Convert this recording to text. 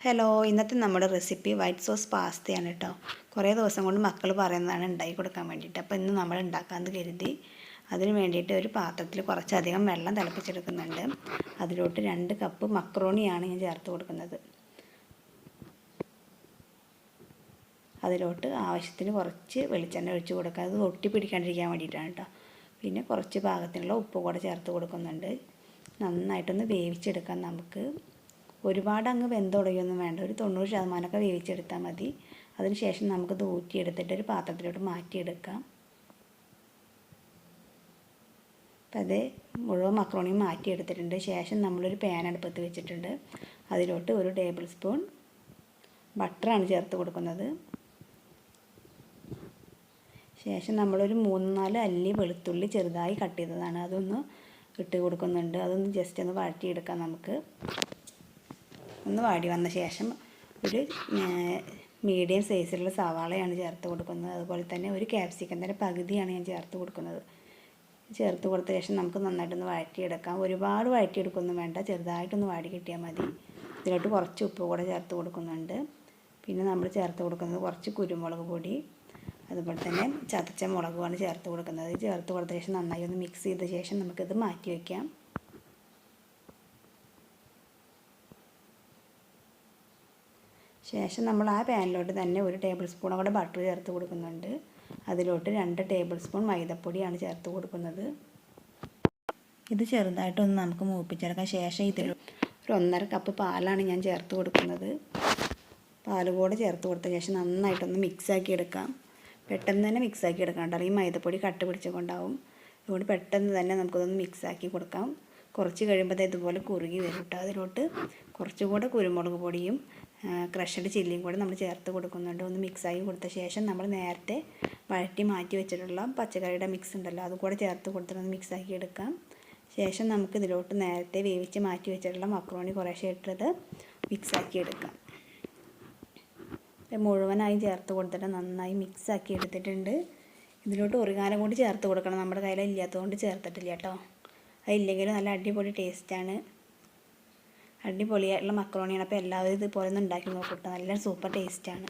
Hello, ഇന്നത്തെ നമ്മുടെ recipe white sauce പാസ്തയാണ് കേട്ടോ. കുറേ ദിവസം കൊണ്ട് മക്കൾ പറയുന്നതാണ് ഉണ്ടാക്കി കൊടുക്കാൻ വേണ്ടിയിട്ട്. അപ്പോൾ ഇന്ന് നമ്മൾ ഉണ്ടാക്കാമെന്ന് കരുതി. അതിന് വേണ്ടിയിട്ട് ഒരു പാത്രത്തിൽ കുറച്ചധികം വെള്ളം തിളപ്പിച്ചെടുക്കുന്നുണ്ട്. അതിലോട്ട് 2 കപ്പ് മക്രോണിയാണ് ഞാൻ ചേർത്ത് കൊടുക്കുന്നത്. അതിലോട്ട് ആവശ്യത്തിന് കുറച്ച് വെളിച്ചെണ്ണ ഒഴിച്ച് കൊടുക്കുക. അത് ഒട്ടി പിടിക്കാണ്ടിരിക്കാൻ വേണ്ടിയിട്ടാണ് കേട്ടോ. പിന്നെ കുറച്ച് പാകത്തിനുള്ള ഉപ്പ് കൂടെ ചേർത്ത് കൊടുക്കുന്നുണ്ട്. നന്നായിട്ടൊന്ന് വേവിച്ചെടുക്കാം നമുക്ക്. ഒരുപാട് അങ്ങ് വെന്തുടയൊന്നും വേണ്ട, ഒരു 90% വേവിച്ചെടുത്താൽ മതി. അതിനുശേഷം നമുക്കത് ഊറ്റിയെടുത്തിട്ട് ഒരു പാത്രത്തിലോട്ട് മാറ്റിയെടുക്കാം. അപ്പം അത് മുഴുവൻ മക്രോണിയും മാറ്റിയെടുത്തിട്ടുണ്ട്. ശേഷം നമ്മളൊരു പാൻ അടുപ്പത്ത് വെച്ചിട്ടുണ്ട്. അതിലോട്ട് 1 ടേബിൾ സ്പൂൺ ബട്ടറാണ് ചേർത്ത് കൊടുക്കുന്നത്. ശേഷം നമ്മളൊരു 3-4 അല്ലി വെളുത്തുള്ളി ചെറുതായി കട്ട് ചെയ്തതാണ്, അതൊന്ന് ഇട്ട് കൊടുക്കുന്നുണ്ട്. അതൊന്ന് ജസ്റ്റ് ഒന്ന് വഴറ്റിയെടുക്കാം നമുക്ക്. ഒന്ന് വാടി വന്ന ശേഷം ഒരു മീഡിയം സൈസിലുള്ള സവാളയാണ് ചേർത്ത് കൊടുക്കുന്നത്. അതുപോലെ തന്നെ ഒരു ക്യാപ്സിക്കത്തിൻ്റെ പകുതിയാണ് ഞാൻ ചേർത്ത് കൊടുക്കുന്നത്. ചേർത്ത് കൊടുത്ത ശേഷം നമുക്ക് നന്നായിട്ടൊന്ന് വഴറ്റിയെടുക്കാം. ഒരുപാട് വഴറ്റിയെടുക്കൊന്നും വേണ്ട, ചെറുതായിട്ടൊന്ന് വാടി കിട്ടിയാൽ മതി. ഇതിലോട്ട് കുറച്ച് ഉപ്പ് കൂടെ ചേർത്ത് കൊടുക്കുന്നുണ്ട്. പിന്നെ നമ്മൾ ചേർത്ത് കൊടുക്കുന്നത് കുറച്ച് കുരുമുളക് പൊടി, അതുപോലെ തന്നെ ചതച്ച മുളകുമാണ് ചേർത്ത് കൊടുക്കുന്നത്. ചേർത്ത് കൊടുത്ത ശേഷം നന്നായി ഒന്ന് മിക്സ് ചെയ്ത ശേഷം നമുക്കിത് മാറ്റി വയ്ക്കാം. ശേഷം നമ്മൾ ആ പാനിലോട്ട് തന്നെ 1 ടേബിൾ സ്പൂൺ കൂടെ ബട്ടർ ചേർത്ത് കൊടുക്കുന്നുണ്ട്. അതിലോട്ട് 2 ടേബിൾ സ്പൂൺ മൈദപ്പൊടിയാണ് ചേർത്ത് കൊടുക്കുന്നത്. ഇത് ചെറുതായിട്ടൊന്ന് നമുക്ക് മൂപ്പിച്ചെടുക്കാം. ശേഷം ഇതിൽ ഒരു 1.5 കപ്പ് പാലാണ് ഞാൻ ചേർത്ത് കൊടുക്കുന്നത്. പാൽ കൂടെ ചേർത്ത് കൊടുത്ത ശേഷം നന്നായിട്ടൊന്ന് മിക്സാക്കി എടുക്കാം. പെട്ടെന്ന് തന്നെ മിക്സാക്കി എടുക്കാം കേട്ടോ, അല്ലെങ്കിൽ മൈദപ്പൊടി കട്ട പിടിച്ചുകൊണ്ടാവും. അതുകൊണ്ട് പെട്ടെന്ന് തന്നെ നമുക്കതൊന്ന് മിക്സാക്കി കൊടുക്കാം. കുറച്ച് കഴിയുമ്പോൾ ഇതുപോലെ കുറുകി വരും കേട്ടോ. അതിലോട്ട് കുറച്ചുകൂടെ കുരുമുളക് പൊടിയും ക്രഷഡ് ചില്ലിയും കൂടെ നമ്മൾ ചേർത്ത് കൊടുക്കുന്നുണ്ട്. ഒന്ന് മിക്സാക്കി കൊടുത്ത ശേഷം നമ്മൾ നേരത്തെ വഴറ്റി മാറ്റി വെച്ചിട്ടുള്ള പച്ചക്കറിയുടെ മിക്സ് ഉണ്ടല്ലോ, അതുകൂടെ ചേർത്ത് കൊടുത്തിട്ട് മിക്സാക്കി എടുക്കാം. ശേഷം നമുക്ക് ഇതിലോട്ട് നേരത്തെ വേവിച്ച് മാറ്റി വെച്ചിട്ടുള്ള മക്രോണി കുറേശ്ശെ ഇട്ടത് മിക്സാക്കി എടുക്കാം. മുഴുവനായി ചേർത്ത് കൊടുത്തിട്ട് നന്നായി മിക്സാക്കി എടുത്തിട്ടുണ്ട്. ഇതിലോട്ട് ഒറിഗാനോ കൂടി ചേർത്ത് കൊടുക്കണം. നമ്മുടെ കയ്യിൽ ഇല്ലാത്തതുകൊണ്ട് ചേർത്തിട്ടില്ല കേട്ടോ. അതില്ലെങ്കിലും നല്ല അടിപൊളി ടേസ്റ്റാണ്, അടിപൊളിയായിട്ടുള്ള മക്രോണിയാണ്. അപ്പോൾ എല്ലാവരും ഇതുപോലെ ഒന്ന് ഉണ്ടാക്കി നോക്കട്ടെ, നല്ല സൂപ്പർ ടേസ്റ്റാണ്.